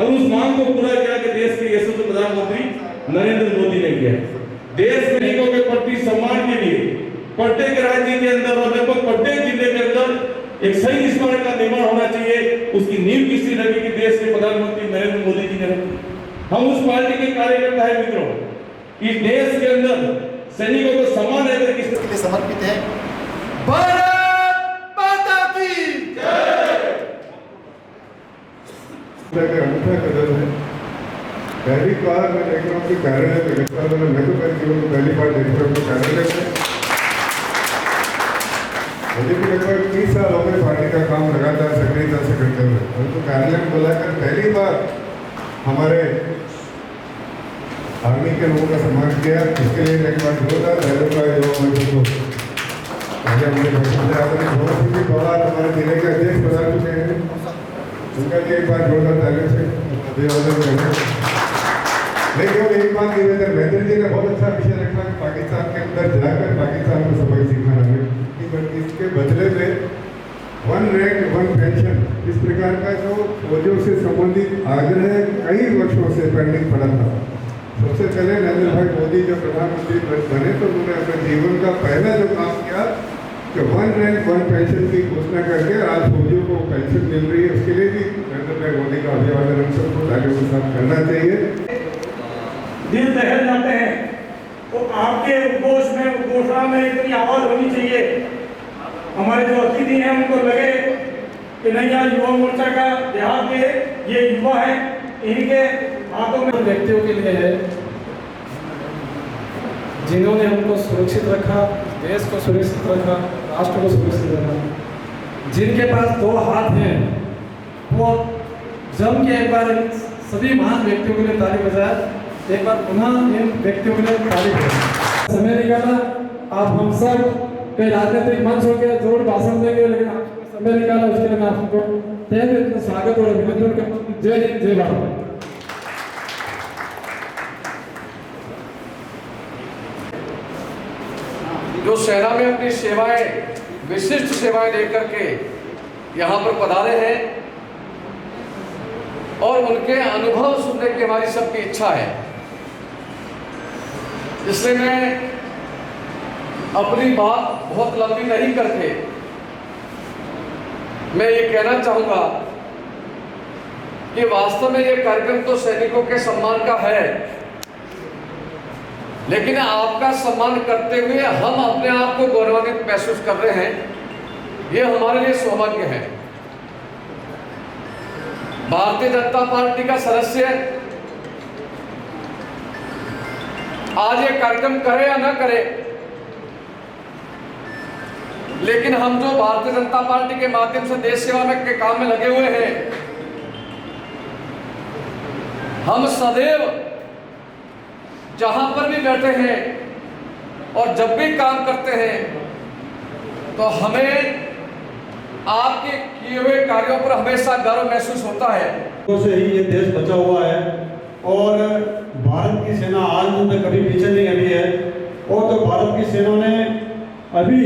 और उस मांग को पूरा किया कि देश के यशस्वी प्रधानमंत्री नरेंद्र मोदी ने किया। देश सैनिकों के प्रति सम्मान के लिए प्रत्येक राज्य के अंदर और लगभग प्रत्येक जिले के अंदर एक सही स्मारक का निर्माण होना चाहिए। उसकी नींव किसी रखी कि देश के प्रधानमंत्री नरेंद्र मोदी जी ने रखी। हम उस पार्टी के कार्यकर्ता है मित्रों, इस देश के अंदर सैनिकों को सम्मान देकर किस तरह समर्पित है। भारत माता की जय। अनूठा कदम है। पहली बार मैं देख रहा हूँ कि कार्यालय में लगता है, मैं तो मेरे जीवन में पहली बार देख रहा हूँ कार्यालय में। मुझे भी लगभग 30 साल हो गए पार्टी का काम लगातार सक्रियता से करते हुए, परंतु कार्यालय में बुलाकर पहली बार हमारे आर्मी के लोगों का सम्मान किया। इसके लिए एक बार जोरदार तालियों का युवा मंच को पहले मुझे भी दौरा हमारे जिले के अध्यक्ष प्रधान चुके हैं, उनका भी एक बार जोरदार तालियों से अभिवादन करेंगे। लेकिन एक बात निवेदन, महेंद्र जी ने बहुत अच्छा विषय रखा कि पाकिस्तान के अंदर जाकर पाकिस्तान को सफाई सिखाना है, इसके बदले में 1 रैंक 1 पेंशन इस प्रकार का जो फौजियों से संबंधित आग्रह कई वर्षों से पेंडिंग पड़ा था। सबसे पहले नरेंद्र भाई मोदी जब प्रधानमंत्री बने तो उन्होंने अपने जीवन का पहला जो काम किया कि 1 रैंक 1 पेंशन की घोषणा करके आज फौजियों को पेंशन मिल रही है। उसके लिए भी नरेंद्र भाई मोदी का अभिवादन हम सबको तालियों के साथ करना चाहिए। दिल दहल जाते हैं तो आपके उद्घोष में उद्घोषणा में इतनी आवाज होनी चाहिए, हमारे जो अतिथि हैं उनको लगे कि नहीं यार युवा मोर्चा का देहात के ये युवा है, इनके हाथों में व्यक्तियों के लिए है जिन्होंने हमको सुरक्षित रखा, देश को सुरक्षित रखा, राष्ट्र को सुरक्षित रखा। जिनके पास 2 हाथ हैं वो जम के एक बार सभी महान व्यक्तियों के लिए ताली बजाए, एक बार पुनः इन व्यक्तियों के लिए ताली बजाए। समय निकाला, आप हम सब कई राजनीतिक मंच हो गया जरूर भाषण देंगे, लेकिन आप समय निकाला उसके लिए मैं आपको तहे दिल से स्वागत और अभिनंदन करता हूँ। जय हिंद, जय भारत। जो सेना में अपनी सेवाएं, विशिष्ट सेवाएं लेकर के यहाँ पर पधारे हैं और उनके अनुभव सुनने की हमारी सबकी इच्छा है, इसलिए मैं अपनी बात बहुत लंबी नहीं करके मैं ये कहना चाहूँगा कि वास्तव में ये कार्यक्रम तो सैनिकों के सम्मान का है, लेकिन आपका सम्मान करते हुए हम अपने आप को गौरवान्वित महसूस कर रहे हैं। ये हमारे लिए सौभाग्य है। भारतीय जनता पार्टी का सदस्य आज ये कार्यक्रम करे या ना करे, लेकिन हम जो भारतीय जनता पार्टी के माध्यम से देश सेवा में के काम में लगे हुए हैं, हम सदैव जहां पर भी बैठे हैं और जब भी काम करते हैं तो हमें आपके किए हुए कार्यों पर हमेशा गर्व महसूस होता है। से ही ये देश बचा हुआ है और भारत की सेना आज तक कभी पीछे नहीं हटी है। और तो भारत की सेना ने अभी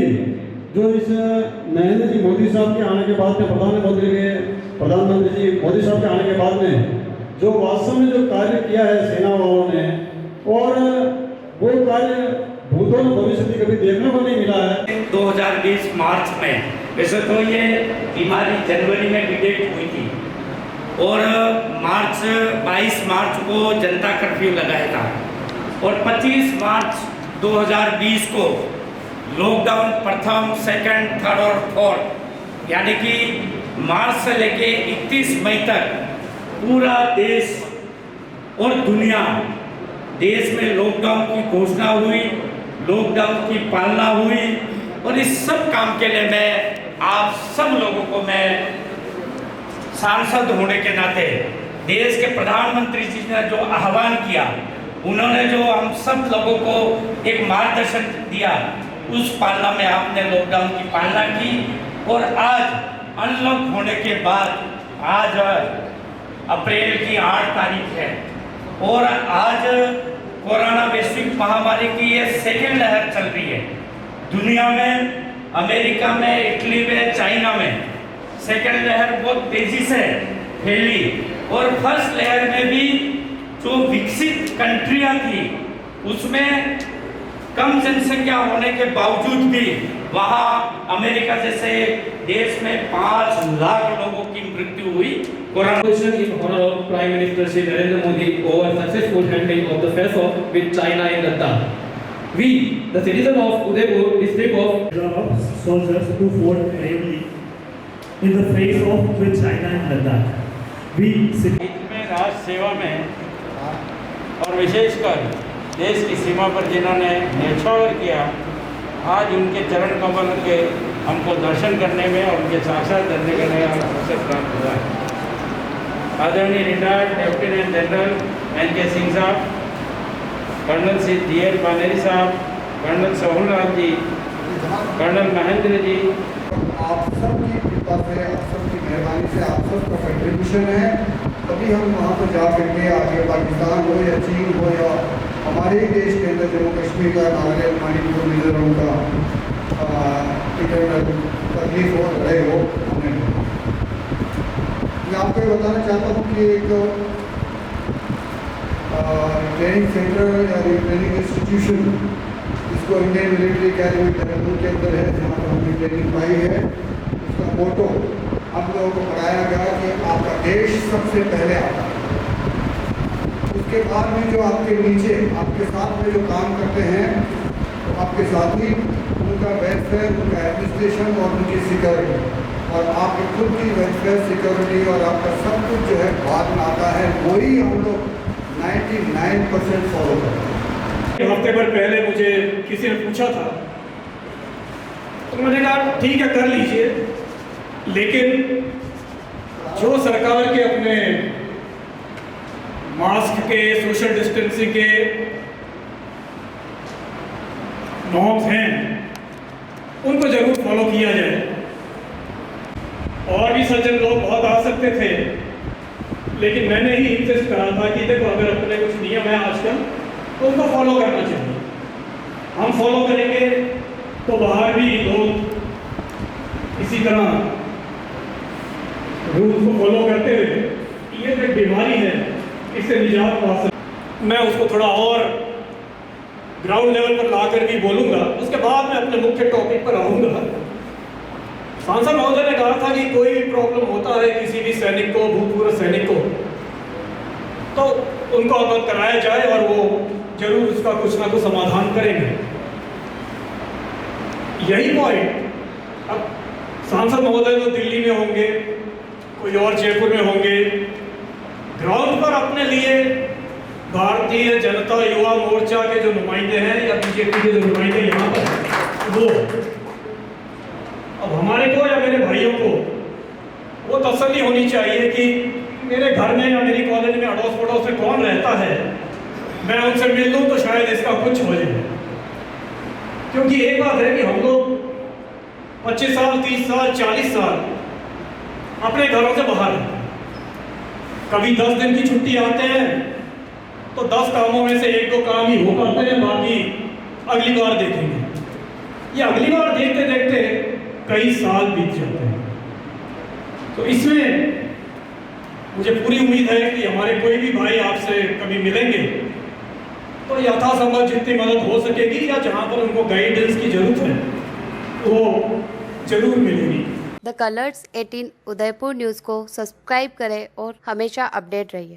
जो इस नरेंद्र जी मोदी साहब के आने के बाद में प्रधानमंत्री जी मोदी साहब के आने के बाद में जो वास्तव में जो कार्य किया है सेना वालों ने, और वो कार्य भूतों में भविष्य में कभी देखने को नहीं मिला है। 2020 मार्च में, वैसे तो ये बीमारी जनवरी में डिटेक्ट हुई थी और 22 मार्च को जनता कर्फ्यू लगाया था और 25 मार्च 2020 को लॉकडाउन प्रथम, सेकंड, थर्ड और फोर्थ, यानी कि मार्च से लेके 31 मई तक पूरा देश और दुनिया देश में लॉकडाउन की घोषणा हुई, लॉकडाउन की पालना हुई। और इस सब काम के लिए मैं आप सब लोगों को, मैं सांसद होने के नाते, देश के प्रधानमंत्री जी ने जो आह्वान किया, उन्होंने जो हम सब लोगों को एक मार्गदर्शन दिया, उस पालना में आपने लॉकडाउन की पालना की। और आज अनलॉक होने के बाद आज अप्रैल की 8 तारीख है और आज कोरोना वैश्विक महामारी की ये सेकेंड लहर चल रही है दुनिया में। अमेरिका में, इटली में, चाइना में सेकेंड लहर बहुत तेजी से फैली और फर्स्ट लेयर में भी जो विकसित कंट्रियां थी उसमें कम जनसंख्या होने के बावजूद भी वहाँ अमेरिका जैसे देश में 5 लाख लोगों की मृत्यु हुई corona. Congratulations in honor of Prime Minister Shri Narendra Modi over successful handling of the face-off with China in Ladakh. We, the citizens of Udaipur district of soldiers who fought bravely in the face of with China and Ladakh. We में राष्ट्र सेवा में और विशेषकर देश की सीमा पर जिन्होंने न्यौछावर किया, आज उनके चरण कमल के हमको दर्शन करने में और उनके साक्षात करने का नया अवसर प्राप्त हुआ है। आदरणीय retired lieutenant general NK Singh साहब, कर्नल श्री DL पानेरी साहब, कर्नल सोहन लाल जी, कर्नल महेंद्र जी, आप सबकी कृपा से, आप सबकी मेहरबानी से, आप सबका कंट्रीब्यूशन है, तभी हम वहाँ पर जा करके आगे पाकिस्तान हो या चीन हो या हमारे ही देश के अंदर जम्मू कश्मीर का, नागालैंड, मणिपुर, मिजोरम का इंटरनल तकलीफ हो रहे हो हमें। मैं आपको ये बताना चाहता हूँ कि एक ट्रेनिंग सेंटर या ट्रेनिंग इंस्टीट्यूशन जिसको इंडियन मिलिट्री अकेडमी देहरादून के अंदर है, जहाँ पर हमने ट्रेनिंग पाई है, उसका मोटो हम लोगों को पढ़ाया गया कि आपका देश सबसे पहले आता है, उसके बाद में जो आपके नीचे आपके साथ में जो काम करते हैं तो आपके साथी, उनका वेलफेयर, उनका एडमिनिस्ट्रेशन और उनकी सिक्योरिटी, और आपकी खुद की वेलफेयर, सिक्योरिटी और आपका सब कुछ जो है बाद में आता है, वही हम लोग 99% फॉलो करते हैं। हफ्ते भर पहले मुझे किसी ने पूछा था, तो मैंने कहा ठीक है कर लीजिए, लेकिन जो सरकार के अपने मास्क के, सोशल डिस्टेंसिंग के नॉर्म्स हैं उनको जरूर फॉलो किया जाए। और भी सज्जन लोग बहुत आ सकते थे, लेकिन मैंने ही इंसिस्ट करा था कि देखो अगर अपने कुछ नियम है आजकल तो उनको फॉलो करना चाहिए। हम फॉलो करेंगे तो बाहर भी लोग इसी तरह रूल्स को फॉलो करते हुए, ये जो एक बीमारी है इससे निजात पा सकते। मैं उसको थोड़ा और ग्राउंड लेवल पर लाकर भी बोलूँगा, उसके बाद मैं अपने मुख्य टॉपिक पर आऊँगा। सांसद महोदय ने कहा था कि कोई भी प्रॉब्लम होता है किसी भी सैनिक को, भूतपूर्व सैनिक को, तो उनको अवगत कराया जाए और वो जरूर उसका कुछ ना कुछ समाधान करेंगे। यही पॉइंट अब सांसद महोदय तो दिल्ली में होंगे, कोई और जयपुर में होंगे, ग्राउंड पर अपने लिए भारतीय जनता युवा मोर्चा के जो नुमाइंदे हैं या बीजेपी के जो नुमाइंदे यहाँ पर, वो अब हमारे को या मेरे भाइयों को वो तसल्ली होनी चाहिए कि मेरे घर में या मेरी कॉलोनी में अड़ोस पड़ोस में कौन रहता है, मैं उनसे मिल लूँ तो शायद इसका कुछ हो जाए। क्योंकि एक बात है कि हम लोग 25 साल, 30 साल, 40 साल अपने घरों से बाहर हैं, कभी 10 दिन की छुट्टी आते हैं तो 10 कामों में से 1-2 काम ही हो पाते हैं, बाकी अगली बार देखेंगे। ये अगली बार देखते देखते कई साल बीत जाते हैं। तो इसमें मुझे पूरी उम्मीद है कि हमारे कोई भी भाई आपसे कभी मिलेंगे तो यथासंभव जितनी मदद हो सकेगी या जहाँ पर उनको गाइडेंस की जरूरत है वो जरूर मिलेगी। द कलर्स 18 उदयपुर न्यूज़ को सब्सक्राइब करें और हमेशा अपडेट रहिए।